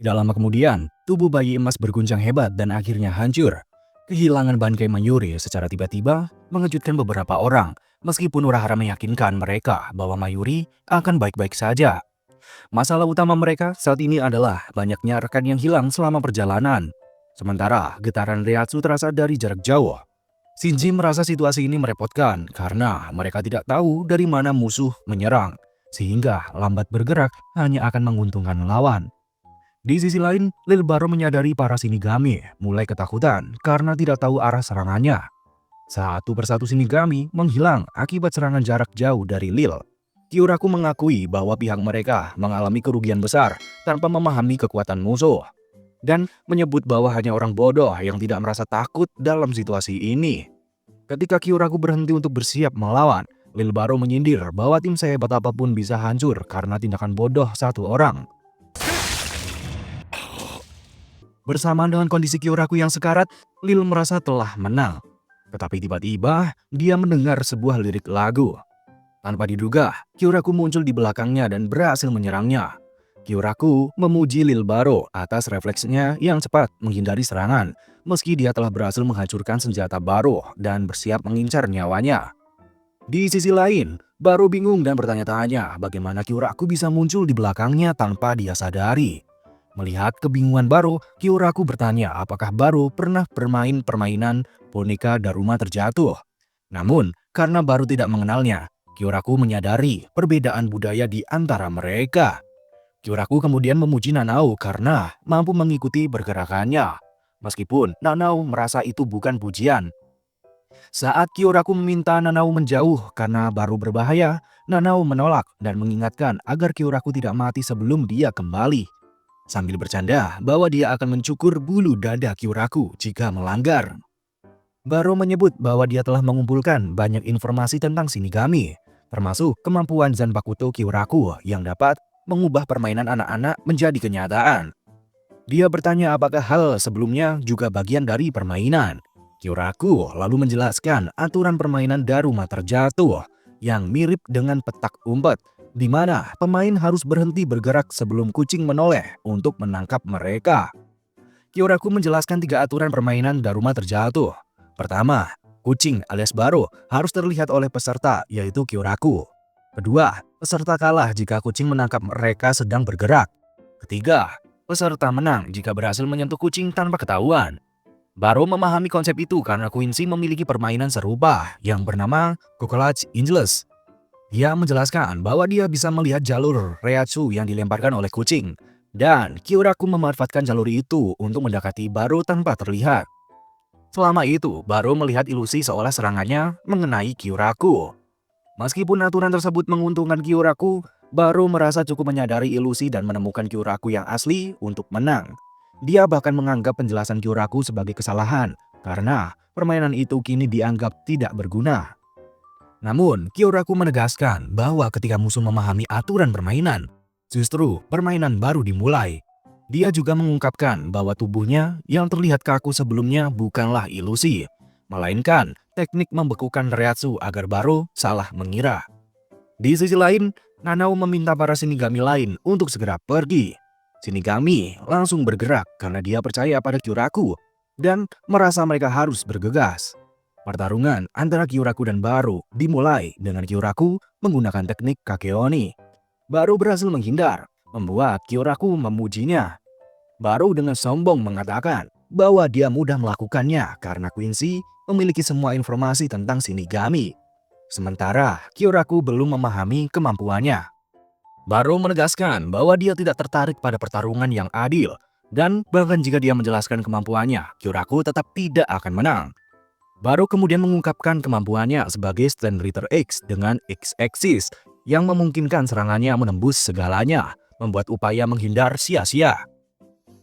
Tidak lama kemudian, tubuh bayi emas berguncang hebat dan akhirnya hancur. Kehilangan bangkai Mayuri secara tiba-tiba mengejutkan beberapa orang, meskipun Urahara meyakinkan mereka bahwa Mayuri akan baik-baik saja. Masalah utama mereka saat ini adalah banyaknya rekan yang hilang selama perjalanan. Sementara getaran Reiatsu terasa dari jarak jauh. Shinji merasa situasi ini merepotkan karena mereka tidak tahu dari mana musuh menyerang, sehingga lambat bergerak hanya akan menguntungkan lawan. Di sisi lain, Lil baru menyadari para Shinigami mulai ketakutan karena tidak tahu arah serangannya. Satu persatu Shinigami menghilang akibat serangan jarak jauh dari Lil. Kyoraku mengakui bahwa pihak mereka mengalami kerugian besar tanpa memahami kekuatan musuh. Dan menyebut bahwa hanya orang bodoh yang tidak merasa takut dalam situasi ini. Ketika Kyoraku berhenti untuk bersiap melawan, Lil baru menyindir bahwa tim sehebat apapun bisa hancur karena tindakan bodoh satu orang. Bersamaan dengan kondisi Kyoraku yang sekarat, Lil merasa telah menang. Tetapi tiba-tiba, dia mendengar sebuah lirik lagu. Tanpa diduga, Kyoraku muncul di belakangnya dan berhasil menyerangnya. Kyoraku memuji Lil Baro atas refleksnya yang cepat menghindari serangan, meski dia telah berhasil menghancurkan senjata Baro dan bersiap mengincar nyawanya. Di sisi lain, Baro bingung dan bertanya-tanya bagaimana Kyoraku bisa muncul di belakangnya tanpa dia sadari. Melihat kebingungan Baro, Kyoraku bertanya apakah Baro pernah bermain permainan boneka Daruma terjatuh. Namun, karena Baro tidak mengenalnya, Kyoraku menyadari perbedaan budaya di antara mereka. Kyoraku kemudian memuji Nanao karena mampu mengikuti pergerakannya. Meskipun Nanao merasa itu bukan pujian. Saat Kyoraku meminta Nanao menjauh karena Baro berbahaya, Nanao menolak dan mengingatkan agar Kyoraku tidak mati sebelum dia kembali. Sambil bercanda bahwa dia akan mencukur bulu dada Kyoraku jika melanggar. Baro menyebut bahwa dia telah mengumpulkan banyak informasi tentang Shinigami, termasuk kemampuan Zanpakuto Kyoraku yang dapat mengubah permainan anak-anak menjadi kenyataan. Dia bertanya apakah hal sebelumnya juga bagian dari permainan. Kyoraku lalu menjelaskan aturan permainan Daruma terjatuh yang mirip dengan petak umpet, di mana pemain harus berhenti bergerak sebelum kucing menoleh untuk menangkap mereka. Kyoraku menjelaskan 3 aturan permainan Daruma terjatuh. Pertama, kucing alias Baro harus terlihat oleh peserta yaitu Kyoraku. Kedua, peserta kalah jika kucing menangkap mereka sedang bergerak. Ketiga, peserta menang jika berhasil menyentuh kucing tanpa ketahuan. Baro memahami konsep itu karena Quincy memiliki permainan serupa yang bernama Kokolach Angeles. Dia menjelaskan bahwa dia bisa melihat jalur Reiatsu yang dilemparkan oleh kucing. Dan Kyoraku memanfaatkan jalur itu untuk mendekati Baro tanpa terlihat. Selama itu, Baro melihat ilusi seolah serangannya mengenai Kyoraku. Meskipun aturan tersebut menguntungkan Kyoraku, Baro merasa cukup menyadari ilusi dan menemukan Kyoraku yang asli untuk menang. Dia bahkan menganggap penjelasan Kyoraku sebagai kesalahan, karena permainan itu kini dianggap tidak berguna. Namun, Kyoraku menegaskan bahwa ketika musuh memahami aturan permainan, justru permainan baru dimulai. Dia juga mengungkapkan bahwa tubuhnya yang terlihat kaku sebelumnya bukanlah ilusi, melainkan teknik membekukan Reiatsu agar Baro salah mengira. Di sisi lain, Nanao meminta para Shinigami lain untuk segera pergi. Shinigami langsung bergerak karena dia percaya pada Kyoraku dan merasa mereka harus bergegas. Pertarungan antara Kyoraku dan Baro dimulai dengan Kyoraku menggunakan teknik Kakeoni. Baro berhasil menghindar, membuat Kyoraku memujinya. Baro dengan sombong mengatakan bahwa dia mudah melakukannya karena Quincy memiliki semua informasi tentang Shinigami. Sementara Kyoraku belum memahami kemampuannya. Baro menegaskan bahwa dia tidak tertarik pada pertarungan yang adil, dan bahkan jika dia menjelaskan kemampuannya, Kyoraku tetap tidak akan menang. Baro kemudian mengungkapkan kemampuannya sebagai Stand Ritter X dengan X-Axis yang memungkinkan serangannya menembus segalanya, membuat upaya menghindar sia-sia.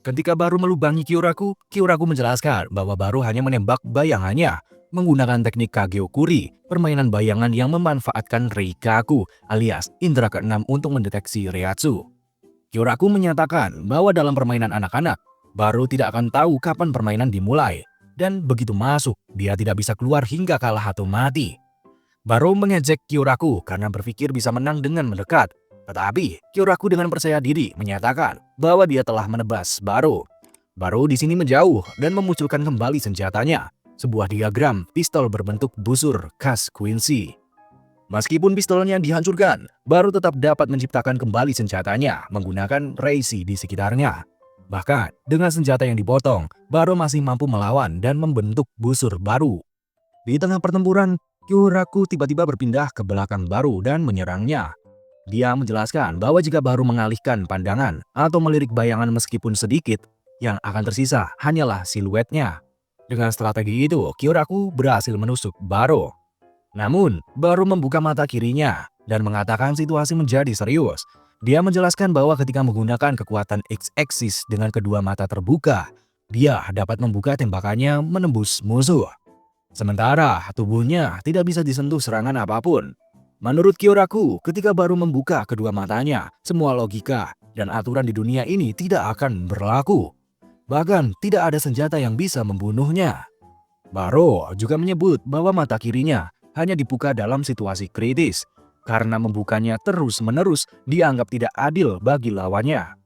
Ketika Baro melubangi Kyoraku, Kyoraku menjelaskan bahwa Baro hanya menembak bayangannya menggunakan teknik Kageokuri, permainan bayangan yang memanfaatkan Reikaku alias indera keenam untuk mendeteksi Reiatsu. Kyoraku menyatakan bahwa dalam permainan anak-anak, Baro tidak akan tahu kapan permainan dimulai, dan begitu masuk, dia tidak bisa keluar hingga kalah atau mati. Baro mengejek Kyoraku karena berpikir bisa menang dengan mendekat. Tetapi Kyoraku dengan percaya diri menyatakan bahwa dia telah menebas Baro. Baro di sini menjauh dan memunculkan kembali senjatanya, sebuah diagram pistol berbentuk busur khas Quincy. Meskipun pistolnya dihancurkan, Baro tetap dapat menciptakan kembali senjatanya menggunakan Reishi di sekitarnya. Bahkan dengan senjata yang dipotong, Baro masih mampu melawan dan membentuk busur baru. Di tengah pertempuran, Kyoraku tiba-tiba berpindah ke belakang Baro dan menyerangnya. Dia menjelaskan bahwa jika Baro mengalihkan pandangan atau melirik bayangan meskipun sedikit, yang akan tersisa hanyalah siluetnya. Dengan strategi itu, Kyoraku berhasil menusuk Baro. Namun, Baro membuka mata kirinya dan mengatakan situasi menjadi serius. Dia menjelaskan bahwa ketika menggunakan kekuatan X-axis dengan kedua mata terbuka, dia dapat membuka tembakannya menembus musuh. Sementara tubuhnya tidak bisa disentuh serangan apapun. Menurut Kyoraku, ketika Baro membuka kedua matanya, semua logika dan aturan di dunia ini tidak akan berlaku. Bahkan tidak ada senjata yang bisa membunuhnya. Baro juga menyebut bahwa mata kirinya hanya dibuka dalam situasi kritis, karena membukanya terus-menerus dianggap tidak adil bagi lawannya.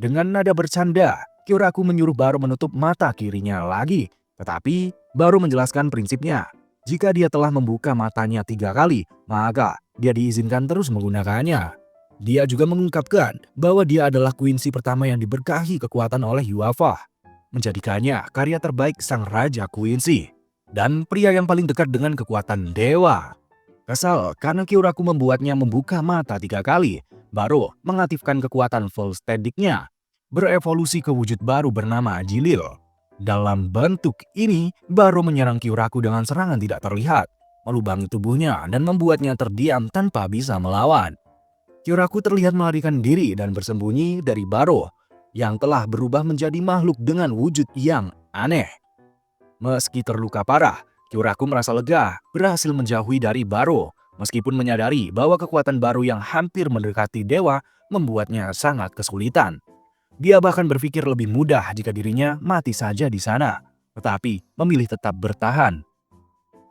Dengan nada bercanda, Kyoraku menyuruh Baro menutup mata kirinya lagi, tetapi Baro menjelaskan prinsipnya. Jika dia telah membuka matanya 3 kali, maka dia diizinkan terus menggunakannya. Dia juga mengungkapkan bahwa dia adalah Quincy pertama yang diberkahi kekuatan oleh Yuava, menjadikannya karya terbaik sang Raja Quincy dan pria yang paling dekat dengan kekuatan dewa. Kesal karena Kyoraku membuatnya membuka mata 3 kali, Baro mengaktifkan kekuatan full static-nya, berevolusi ke wujud baru bernama Jilil. Dalam bentuk ini, Baro menyerang Kyoraku dengan serangan tidak terlihat, melubangi tubuhnya dan membuatnya terdiam tanpa bisa melawan. Kyoraku terlihat melarikan diri dan bersembunyi dari Baro, yang telah berubah menjadi makhluk dengan wujud yang aneh. Meski terluka parah, Kyoraku merasa lega berhasil menjauhi dari Baro, meskipun menyadari bahwa kekuatan Baro yang hampir mendekati dewa membuatnya sangat kesulitan. Dia bahkan berpikir lebih mudah jika dirinya mati saja di sana, tetapi memilih tetap bertahan.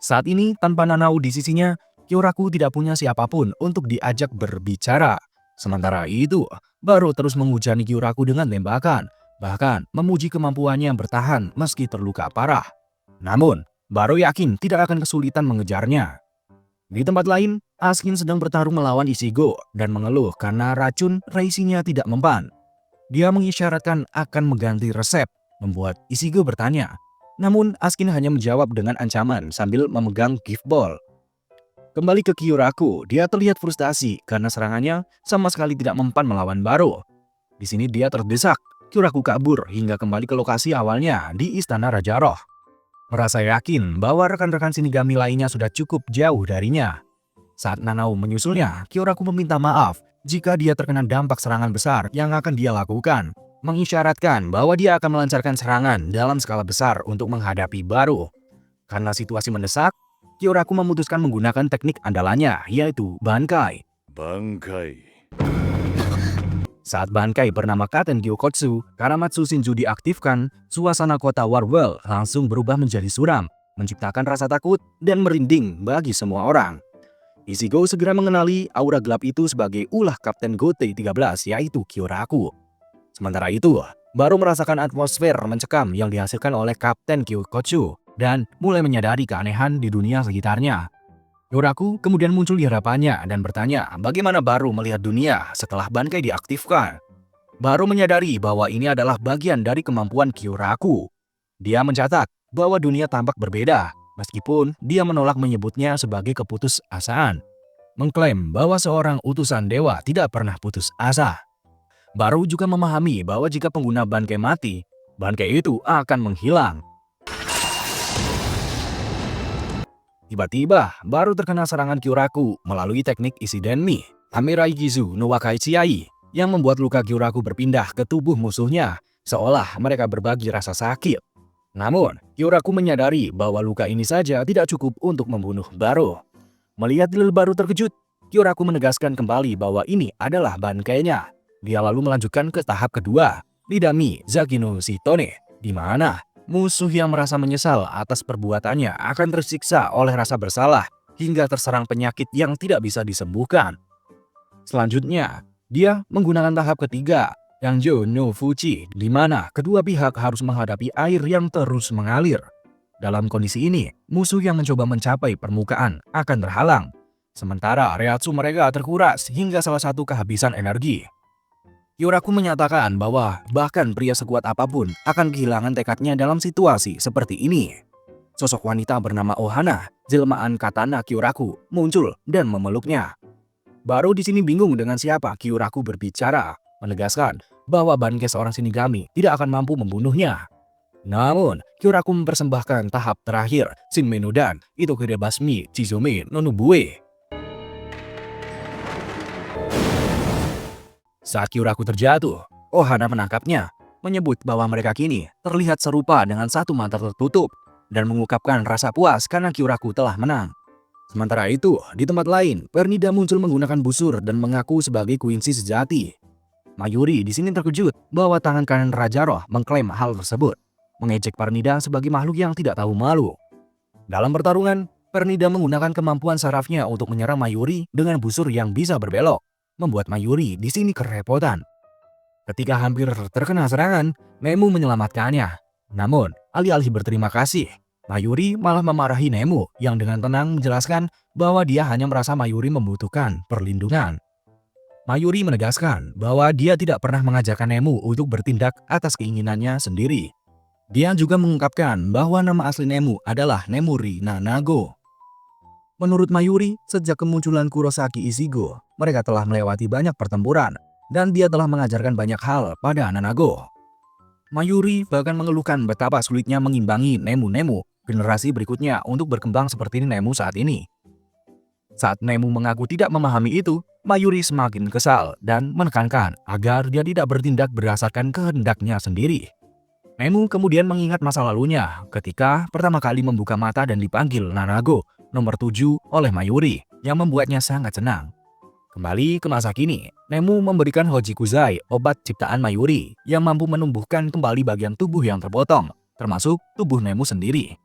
Saat ini, tanpa Nanao di sisinya, Kyoraku tidak punya siapapun untuk diajak berbicara. Sementara itu, Baro terus menghujani Kyoraku dengan tembakan, bahkan memuji kemampuannya bertahan meski terluka parah. Namun, Baro yakin tidak akan kesulitan mengejarnya. Di tempat lain, Askin sedang bertarung melawan Ichigo dan mengeluh karena racun Reishi-nya tidak mempan. Dia mengisyaratkan akan mengganti resep, membuat Ichigo bertanya. Namun Askin hanya menjawab dengan ancaman sambil memegang gift ball. Kembali ke Kyoraku, dia terlihat frustasi karena serangannya sama sekali tidak mempan melawan Baro. Di sini dia terdesak, Kyoraku kabur hingga kembali ke lokasi awalnya di Istana Raja Roh. Merasa yakin bahwa rekan-rekan Shinigami lainnya sudah cukup jauh darinya. Saat Nanao menyusulnya, Kyoraku meminta maaf jika dia terkena dampak serangan besar yang akan dia lakukan, mengisyaratkan bahwa dia akan melancarkan serangan dalam skala besar untuk menghadapi Baro. Karena situasi mendesak, Kyoraku memutuskan menggunakan teknik andalannya, yaitu Bankai. Saat Bankai bernama Katen Gyokotsu, Karamatsu Shinju diaktifkan, suasana kota Warwell langsung berubah menjadi suram, menciptakan rasa takut dan merinding bagi semua orang. Ichigo segera mengenali aura gelap itu sebagai ulah Kapten Gote 13, yaitu Kyoraku. Sementara itu, Baro merasakan atmosfer mencekam yang dihasilkan oleh Kapten Gyokotsu dan mulai menyadari keanehan di dunia sekitarnya. Kyoraku kemudian muncul di hadapannya dan bertanya bagaimana Baro melihat dunia setelah Bankai diaktifkan. Baro menyadari bahwa ini adalah bagian dari kemampuan Kyoraku. Dia mencatat bahwa dunia tampak berbeda, meskipun dia menolak menyebutnya sebagai keputusasaan, mengklaim bahwa seorang utusan dewa tidak pernah putus asa. Baro juga memahami bahwa jika pengguna Bankai mati, Bankai itu akan menghilang. Tiba-tiba, Baro terkena serangan Kyoraku melalui teknik Ishi-Denmi, Amirai Gizu no Wakai Chiai, yang membuat luka Kyoraku berpindah ke tubuh musuhnya, seolah mereka berbagi rasa sakit. Namun, Kyoraku menyadari bahwa luka ini saja tidak cukup untuk membunuh Baro. Melihat Lil Baro terkejut, Kyoraku menegaskan kembali bahwa ini adalah Bankainya. Dia lalu melanjutkan ke tahap kedua, Lidami Zaki no Shitone, di mana musuh yang merasa menyesal atas perbuatannya akan tersiksa oleh rasa bersalah hingga terserang penyakit yang tidak bisa disembuhkan. Selanjutnya, dia menggunakan tahap ketiga, Yangzhou no Fuji, di mana kedua pihak harus menghadapi air yang terus mengalir. Dalam kondisi ini, musuh yang mencoba mencapai permukaan akan terhalang. Sementara reaksi mereka terkuras hingga salah satu kehabisan energi. Kyoraku menyatakan bahwa bahkan pria sekuat apapun akan kehilangan tekadnya dalam situasi seperti ini. Sosok wanita bernama Ohana, jelmaan katana Kyoraku, muncul dan memeluknya. Baru di sini bingung dengan siapa Kyoraku berbicara, menegaskan bahwa bangkai seorang Shinigami tidak akan mampu membunuhnya. Namun, Kyoraku mempersembahkan tahap terakhir, Shinmei no Dan, Itokiri Basmi, Chizome no Nobue. Saat Kyoraku terjatuh, Ohana menangkapnya, menyebut bahwa mereka kini terlihat serupa dengan satu mata tertutup, dan mengungkapkan rasa puas karena Kyoraku telah menang. Sementara itu, di tempat lain, Pernida muncul menggunakan busur dan mengaku sebagai Quincy sejati. Mayuri di sini terkejut bahwa tangan kanan Raja Roh mengklaim hal tersebut, mengejek Pernida sebagai makhluk yang tidak tahu malu. Dalam pertarungan, Pernida menggunakan kemampuan sarafnya untuk menyerang Mayuri dengan busur yang bisa berbelok, membuat Mayuri di sini kerepotan. Ketika hampir terkena serangan, Nemu menyelamatkannya. Namun, alih-alih berterima kasih, Mayuri malah memarahi Nemu yang dengan tenang menjelaskan bahwa dia hanya merasa Mayuri membutuhkan perlindungan. Mayuri menegaskan bahwa dia tidak pernah mengajarkan Nemu untuk bertindak atas keinginannya sendiri. Dia juga mengungkapkan bahwa nama asli Nemu adalah Nemuri Nanago. Menurut Mayuri, sejak kemunculan Kurosaki Ichigo, mereka telah melewati banyak pertempuran, dan dia telah mengajarkan banyak hal pada Nanago. Mayuri bahkan mengeluhkan betapa sulitnya mengimbangi Nemu-Nemu generasi berikutnya untuk berkembang seperti Nemu saat ini. Saat Nemu mengaku tidak memahami itu, Mayuri semakin kesal dan menekankan agar dia tidak bertindak berdasarkan kehendaknya sendiri. Nemu kemudian mengingat masa lalunya ketika pertama kali membuka mata dan dipanggil Nanago nomor 7 oleh Mayuri, yang membuatnya sangat senang. Kembali ke masa kini, Nemu memberikan Hojikuzai, obat ciptaan Mayuri, yang mampu menumbuhkan kembali bagian tubuh yang terpotong, termasuk tubuh Nemu sendiri.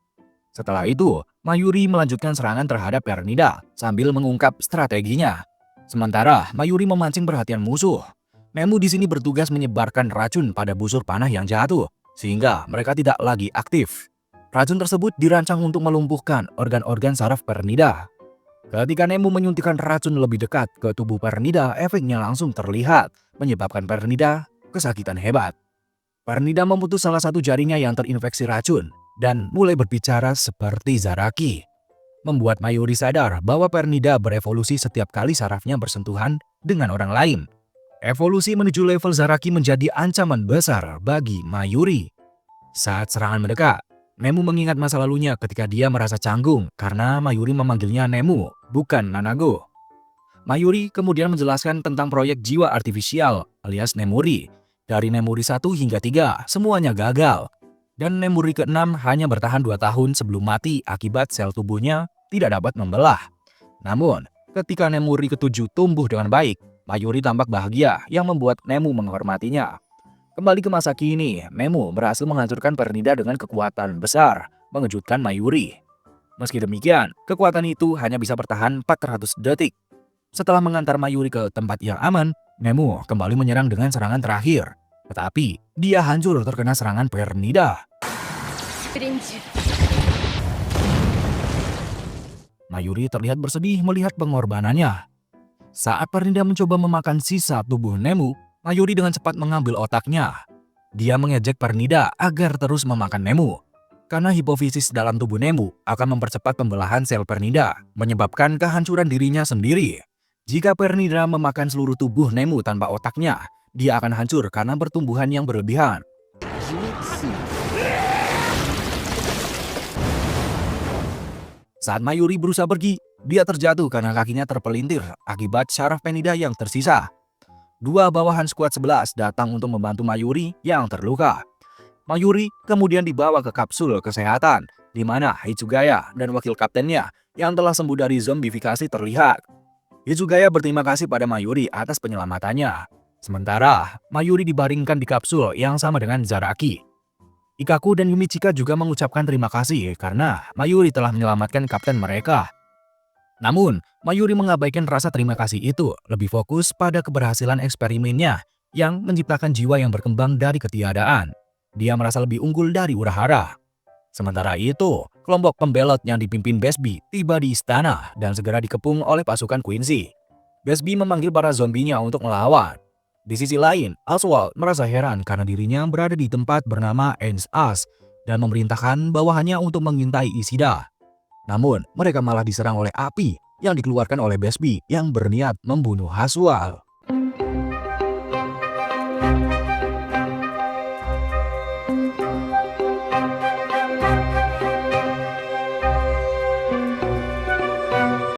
Setelah itu, Mayuri melanjutkan serangan terhadap Pernida sambil mengungkap strateginya. Sementara Mayuri memancing perhatian musuh, Nemu di sini bertugas menyebarkan racun pada busur panah yang jatuh, sehingga mereka tidak lagi aktif. Racun tersebut dirancang untuk melumpuhkan organ-organ saraf Pernida. Ketika Nemu menyuntikkan racun lebih dekat ke tubuh Pernida, efeknya langsung terlihat, menyebabkan Pernida kesakitan hebat. Pernida memutus salah satu jarinya yang terinfeksi racun, dan mulai berbicara seperti Zaraki. Membuat Mayuri sadar bahwa Pernida berevolusi setiap kali sarafnya bersentuhan dengan orang lain. Evolusi menuju level Zaraki menjadi ancaman besar bagi Mayuri. Saat serangan mendekat, Nemu mengingat masa lalunya ketika dia merasa canggung karena Mayuri memanggilnya Nemu, bukan Nanago. Mayuri kemudian menjelaskan tentang proyek jiwa artifisial alias Nemuri. Dari Nemuri 1 hingga 3 semuanya gagal. Dan Nemuri ke-6 hanya bertahan 2 tahun sebelum mati akibat sel tubuhnya tidak dapat membelah. Namun, ketika Nemuri ke-7 tumbuh dengan baik, Mayuri tampak bahagia yang membuat Nemu menghormatinya. Kembali ke masa kini, Nemu berhasil menghancurkan Pernida dengan kekuatan besar, mengejutkan Mayuri. Meski demikian, kekuatan itu hanya bisa bertahan 400 detik. Setelah mengantar Mayuri ke tempat yang aman, Nemu kembali menyerang dengan serangan terakhir. Tetapi, dia hancur terkena serangan Pernida. Mayuri terlihat bersedih melihat pengorbanannya. Saat Pernida mencoba memakan sisa tubuh Nemu, Mayuri dengan cepat mengambil otaknya. Dia mengejek Pernida agar terus memakan Nemu. Karena hipofisis dalam tubuh Nemu akan mempercepat pembelahan sel Pernida, menyebabkan kehancuran dirinya sendiri. Jika Pernida memakan seluruh tubuh Nemu tanpa otaknya, dia akan hancur karena pertumbuhan yang berlebihan. Saat Mayuri berusaha pergi, dia terjatuh karena kakinya terpelintir akibat syaraf Pernida yang tersisa. Dua bawahan skuad 11 datang untuk membantu Mayuri yang terluka. Mayuri kemudian dibawa ke kapsul kesehatan, di mana Hitsugaya dan wakil kaptennya yang telah sembuh dari zombifikasi terlihat. Hitsugaya berterima kasih pada Mayuri atas penyelamatannya. Sementara, Mayuri dibaringkan di kapsul yang sama dengan Zaraki. Ikaku dan Yumichika juga mengucapkan terima kasih karena Mayuri telah menyelamatkan kapten mereka. Namun, Mayuri mengabaikan rasa terima kasih itu, lebih fokus pada keberhasilan eksperimennya yang menciptakan jiwa yang berkembang dari ketiadaan. Dia merasa lebih unggul dari Urahara. Sementara itu, kelompok pembelot yang dipimpin Besbi tiba di istana dan segera dikepung oleh pasukan Quincy. Besbi memanggil para zombinya untuk melawan. Di sisi lain, Oswald merasa heran karena dirinya berada di tempat bernama Ends As dan memerintahkan bawahannya untuk mengintai Ishida. Namun, mereka malah diserang oleh api yang dikeluarkan oleh Besbi yang berniat membunuh Haswal.